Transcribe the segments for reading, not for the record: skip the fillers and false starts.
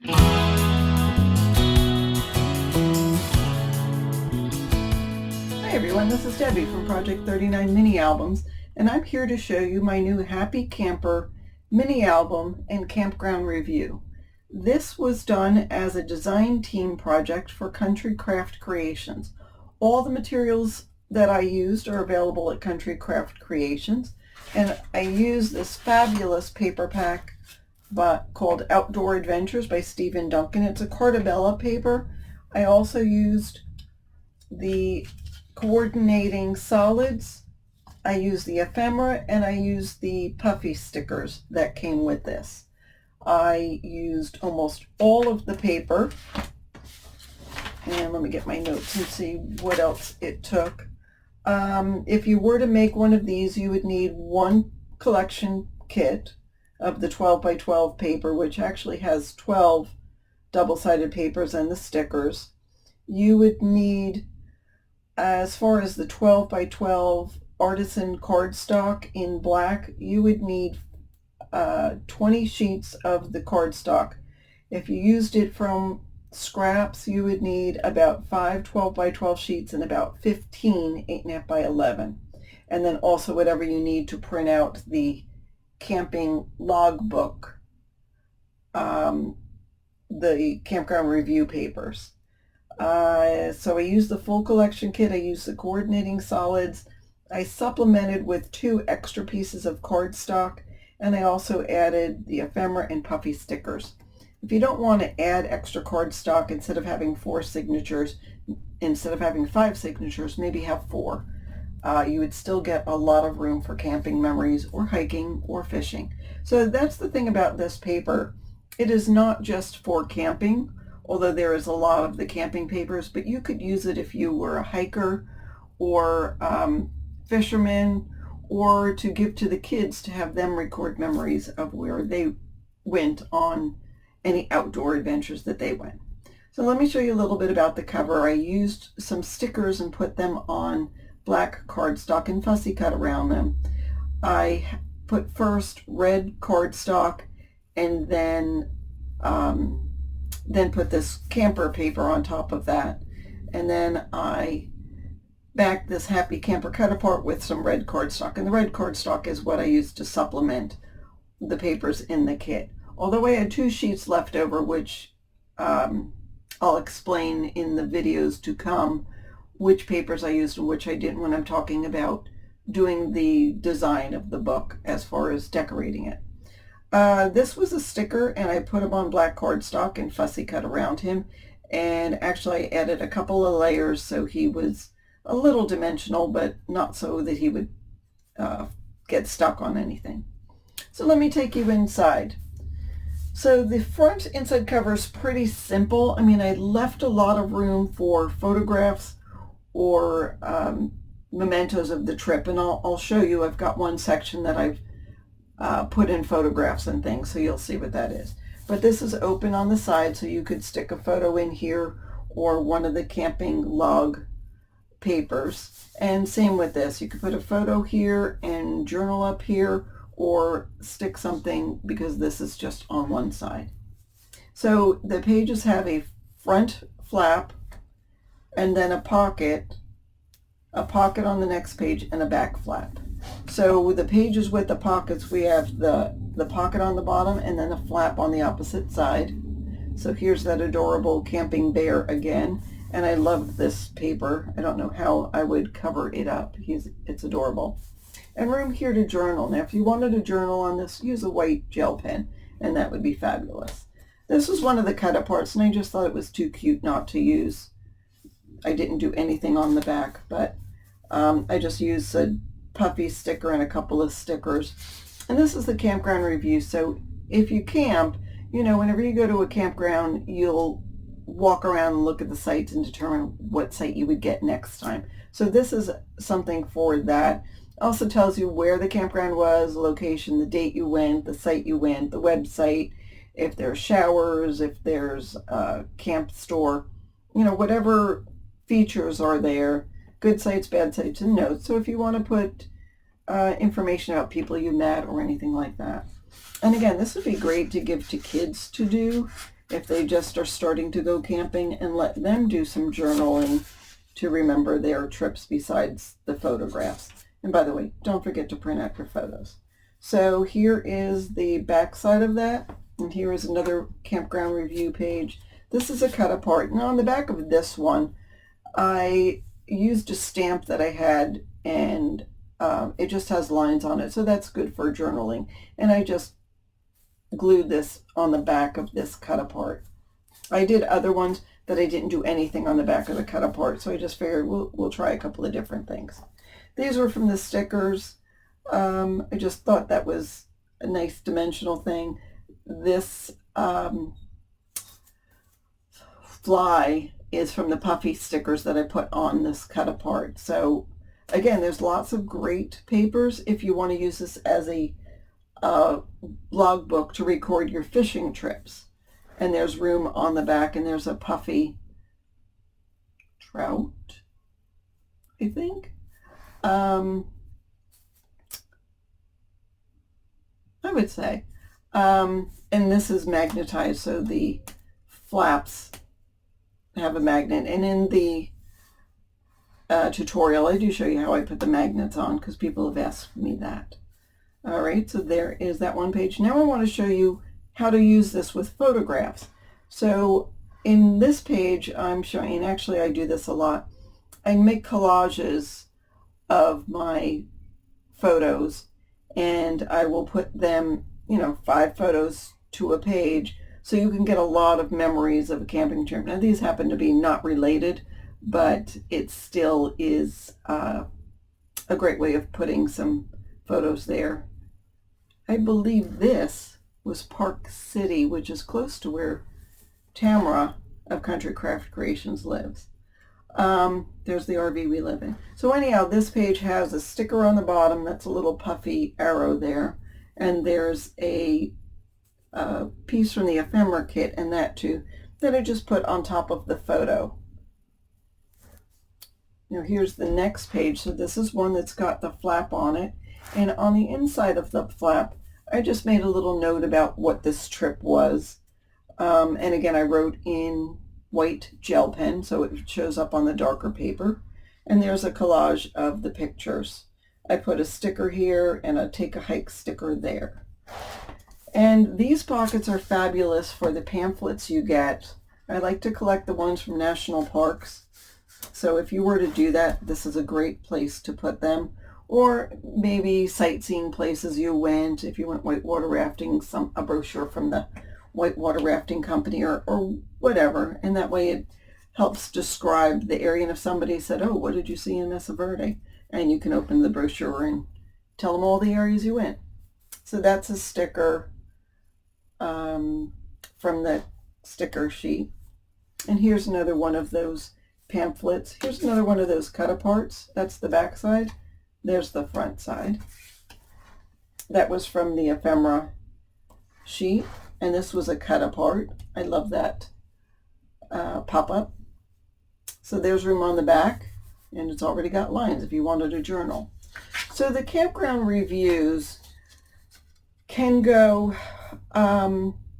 Hi everyone, this is Debbie from Project 39 Mini Albums, and I'm here to show you my new Happy Camper mini album and campground review. This was done as a design team project for Country Craft Creations. All the materials that I used are available at Country Craft Creations, and I used this fabulous paper pack called Outdoor Adventures by Stephen Duncan. It's a Carta Bella paper. I also used the coordinating solids, I used the ephemera, and I used the puffy stickers that came with this. I used almost all of the paper, and let me get my notes and see what else it took. If you were to make one of these, you would need one collection kit of the 12 by 12 paper, which actually has 12 double-sided papers and the stickers. You would need, as far as the 12 by 12 Artisan Cardstock in black, you would need 20 sheets of the cardstock. If you used it from scraps, you would need about 5 12 by 12 sheets and about 15 8.5 by 11. And then also whatever you need to print out the camping logbook, the campground review papers. So I used the full collection kit. I used the coordinating solids. I supplemented with 2 extra pieces of cardstock, and I also added the ephemera and puffy stickers. If you don't want to add extra cardstock, instead of having 4 signatures, instead of having 5 signatures, maybe have 4. You would still get a lot of room for camping memories or hiking or fishing. So that's the thing about this paper. It is not just for camping, although there is a lot of the camping papers, but you could use it if you were a hiker or fisherman, or to give to the kids to have them record memories of where they went on any outdoor adventures that they went. So let me show you a little bit about the cover. I used some stickers and put them on black cardstock and fussy cut around them. I put first red cardstock and then put this camper paper on top of that, and then I backed this Happy Camper cut apart with some red cardstock, and the red cardstock is what I used to supplement the papers in the kit. Although I had 2 sheets left over, which I'll explain in the videos to come which papers I used and which I didn't when I'm talking about doing the design of the book as far as decorating it. This was a sticker, and I put him on black cardstock and fussy cut around him, and actually I added a couple of layers so he was a little dimensional, but not so that he would get stuck on anything. So let me take you inside. So the front inside cover is pretty simple. I mean, I left a lot of room for photographs or mementos of the trip, and I'll show you. I've got one section that I've put in photographs and things, so you'll see what that is. But this is open on the side, so you could stick a photo in here or one of the camping log papers. And same with this. You could put a photo here and journal up here, or stick something, because this is just on one side. So the pages have a front flap and then a pocket on the next page, and a back flap. So with the pages with the pockets, we have the pocket on the bottom and then a flap on the opposite side. So here's that adorable camping bear again, and I love this paper. I don't know how I would cover it up. It's adorable. And room here to journal. Now if you wanted to journal on this, use a white gel pen, and that would be fabulous. This was one of the cut aparts, and I just thought it was too cute not to use. I didn't do anything on the back, but I just used a puffy sticker and a couple of stickers. And this is the campground review. So if you camp, you know, whenever you go to a campground, you'll walk around and look at the sites and determine what site you would get next time. So this is something for that. Also tells you where the campground was, location, the date you went, the site you went, the website, if there's showers, if there's a camp store, you know, whatever features are there, good sites, bad sites, and notes. So if you want to put information about people you met or anything like that. And again, this would be great to give to kids to do. if they just are starting to go camping, and let them do some journaling to remember their trips besides the photographs. And by the way, don't forget to print out your photos. So here is the back side of that, and here is another campground review page. This is a cut apart. Now on the back of this one, I used a stamp that I had, and it just has lines on it, so that's good for journaling. And I just glued this on the back of this cut apart. I did other ones that I didn't do anything on the back of the cut apart, so I just figured we'll try a couple of different things. These were from the stickers. I just thought that was a nice dimensional thing. This fly is from the puffy stickers that I put on this cut apart. So again, there's lots of great papers if you want to use this as a logbook to record your fishing trips. And there's room on the back, and there's a puffy trout, I think. I would say. And this is magnetized, so the flaps have a magnet. And in the tutorial, I do show you how I put the magnets on, because people have asked me that. All right, so there is that one page. Now I want to show you how to use this with photographs. So in this page, I'm showing, actually I do this a lot, I make collages of my photos, and I will put them, 5 photos to a page, so you can get a lot of memories of a camping trip. Now these happen to be not related, but it still is a great way of putting some photos there. I believe this was Park City, which is close to where Tamara of Country Craft Creations lives. There's the RV we live in. So anyhow, this page has a sticker on the bottom. That's a little puffy arrow there. And there's a piece from the ephemera kit, and that too, that I just put on top of the photo. Now here's the next page. So this is one that's got the flap on it. And on the inside of the flap, I just made a little note about what this trip was. And again, I wrote in white gel pen, so it shows up on the darker paper. And there's a collage of the pictures. I put a sticker here and a take a hike sticker there. And these pockets are fabulous for the pamphlets you get. I like to collect the ones from national parks. So if you were to do that, this is a great place to put them. Or maybe sightseeing places you went, if you went whitewater rafting, a brochure from the whitewater rafting company or whatever. And that way it helps describe the area. And if somebody said, oh, what did you see in Mesa Verde? And you can open the brochure and tell them all the areas you went. So that's a sticker from the sticker sheet. And here's another one of those pamphlets. Here's another one of those cut-aparts. That's the back side. There's the front side. That was from the ephemera sheet, and this was a cut-apart. I love that pop-up. So there's room on the back, and it's already got lines if you wanted a journal. So the campground reviews can go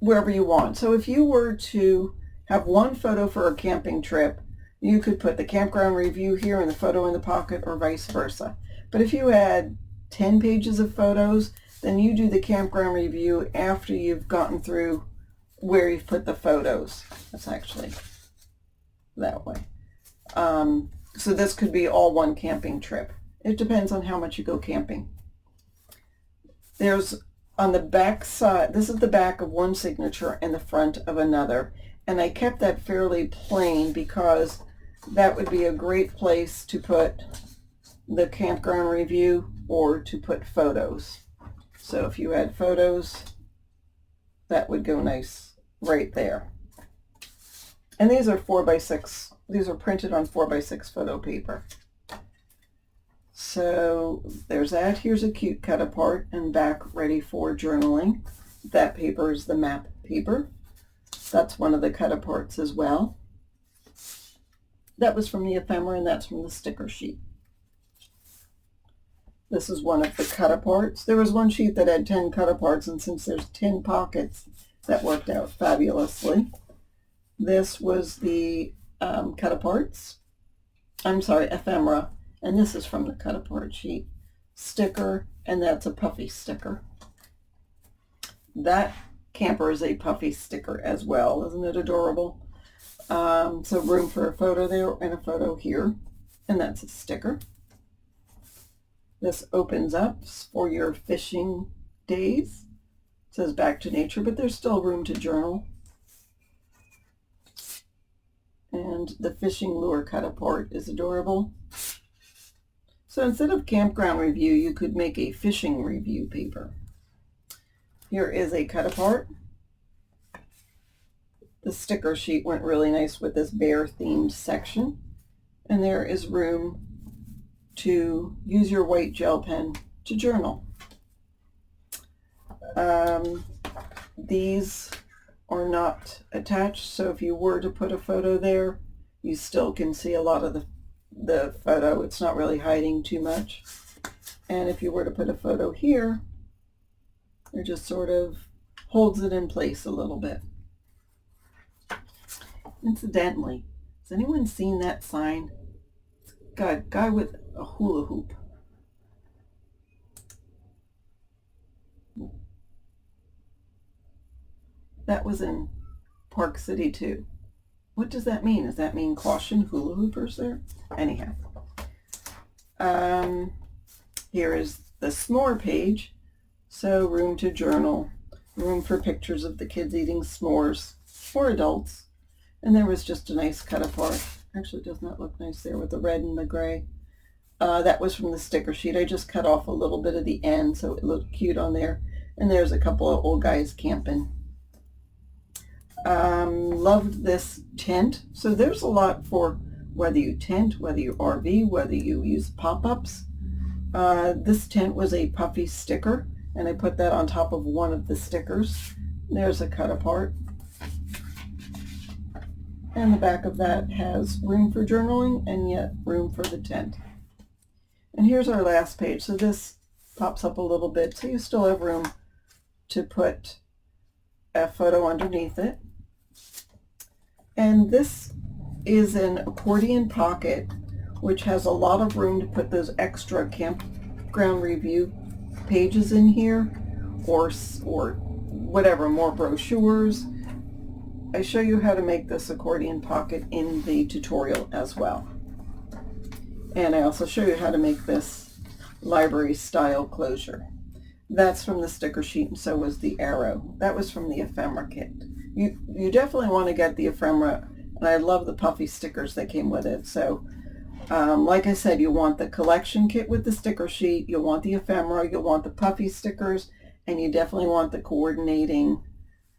wherever you want. So if you were to have one photo for a camping trip, you could put the campground review here and the photo in the pocket, or vice versa. But if you had 10 pages of photos, then you do the campground review after you've gotten through where you've put the photos. That's actually that way. So this could be all one camping trip. It depends on how much you go camping. There's on the back side, this is the back of one signature and the front of another. And I kept that fairly plain because that would be a great place to put the campground review or to put photos. So if you had photos, that would go nice right there. And these are 4x6. These are printed on 4x6 photo paper. So there's that. Here's a cute cut apart and back ready for journaling. That paper is the map paper. That's one of the cut aparts as well. That was from the ephemera, and that's from the sticker sheet. This is one of the cut aparts. There was one sheet that had 10 cut aparts, and since there's 10 pockets, That worked out fabulously. This was the cut-aparts. I'm sorry, ephemera. And this is from the cut-apart sheet. Sticker, and that's a puffy sticker. That camper is a puffy sticker as well. Isn't it adorable? So room for a photo there and a photo here. And that's a sticker. This opens up for your fishing days. It says back to nature, but there's still room to journal. And the fishing lure cut apart is adorable. So instead of campground review, you could make a fishing review paper. Here is a cut apart. The sticker sheet went really nice with this bear themed section. And there is room to use your white gel pen to journal. These are not attached, so if you were to put a photo there, you still can see a lot of the photo. It's not really hiding too much. And if you were to put a photo here, it just sort of holds it in place a little bit. Incidentally, has anyone seen that sign? It's got a guy with a hula hoop. That was in Park City too. What does that mean? Does that mean caution hula hoopers there? Anyhow. Here is the s'more page. So room to journal, room for pictures of the kids eating s'mores, or adults. And there was just a nice cut apart. Actually, doesn't that look nice there with the red and the gray? That was from the sticker sheet. I just cut off a little bit of the end so it looked cute on there. And there's a couple of old guys camping. Loved this tent. So there's a lot for whether you tent, whether you RV, whether you use pop-ups. This tent was a puffy sticker, and I put that on top of one of the stickers. There's a cut apart. And the back of that has room for journaling and yet room for the tent. And here's our last page. So this pops up a little bit, so you still have room to put a photo underneath it. And this is an Accordion Pocket, which has a lot of room to put those extra campground review pages in here, or whatever, more brochures. I show you how to make this Accordion Pocket in the tutorial as well. And I also show you how to make this library style closure. That's from the sticker sheet, and so was the arrow. That was from the ephemera kit. You definitely want to get the ephemera, and I love the puffy stickers that came with it. So like I said, you want the collection kit with the sticker sheet, you'll want the ephemera, you'll want the puffy stickers, and you definitely want the coordinating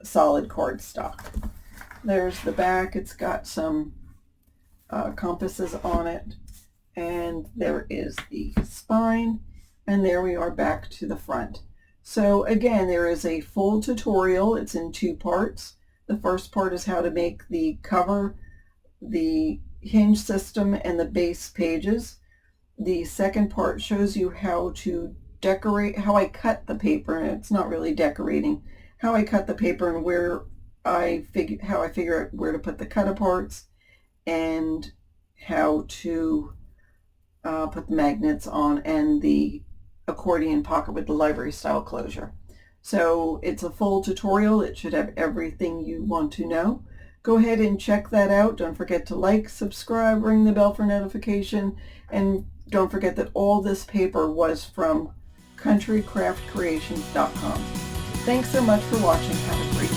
solid cardstock. There's the back. It's got some compasses on it, and there is the spine, and there we are back to the front. So again, there is a full tutorial. It's in 2 parts. The first part is how to make the cover, the hinge system, and the base pages. The second part shows you how to decorate, how I cut the paper, and it's not really decorating, how I cut the paper and how I figure out where to put the cut aparts, and how to put the magnets on, and the accordion pocket with the library style closure. So it's a full tutorial. It should have everything you want to know. Go ahead and check that out. Don't forget to like, subscribe, ring the bell for notification, and don't forget that all this paper was from countrycraftcreations.com. Thanks so much for watching. Have a great day.